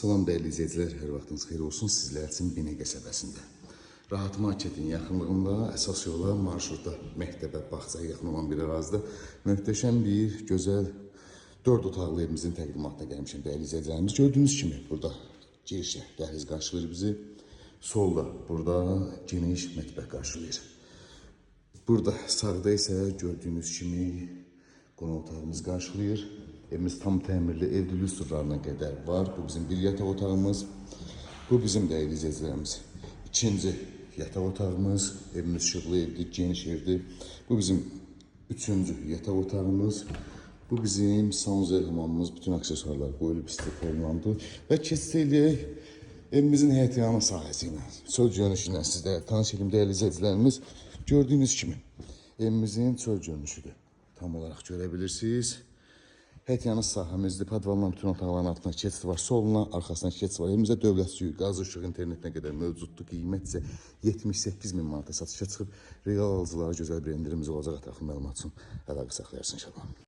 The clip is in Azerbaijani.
Salam dəyərli izləyicilər, hər vaxtınız xeyir olsun. Sizlər üçün Binə qəsəbəsində. Rahat marketin yaxınlığında əsas yola, marşruta, məktəbə, bağçaya yaxın olan bir ərazidə möhtəşəm bir, gözəl 4 otaqlı evimizin təqdimatına gəlmişəm dəyərli izləyicilərimiz. Gördüyünüz kimi burada girişə dəhliz qarşılayır bizi. Solda burada geniş mətbəx qarşılayır. Burada sağda isə gördüyünüz kimi qonaq otağımız qarşılayır. Evimiz tam təmirli, evli lüstrlarına qədər var. Bu bizim bir yataq otağımız. Bu bizim dəyərli izləyicilərimiz ikinci yataq otağımız. Evimiz işıqlı evdir, geniş evdir. Bu bizim üçüncü yataq otağımız. Bu bizim sanuzel hamamımız. Bütün aksesuarlar qoyulub istifadə və keçsək evimizin həyətyanı sahəsi ilə, çöl görünüşü ilə sizlərə tanış edim dəyərli izləyicilərimiz. Gördüyünüz kimi evimizin çöl görünüşüdür. Tam olaraq görə bilirsiniz. Həyətyanı sahəmizdir. Podvalın bütün otaqların altına keçid var. Soluna, arxasına keçid var. Evimizdə dövlət suyu, qaz, işıq, internetinə qədər mövcuddur. Qiymət isə 78.000 manata satışa çıxıb. Real alıcılara gözəl bir endirimimiz olacaq. Ətraflı məlumat üçün əlaqə saxlayarsın inşallah.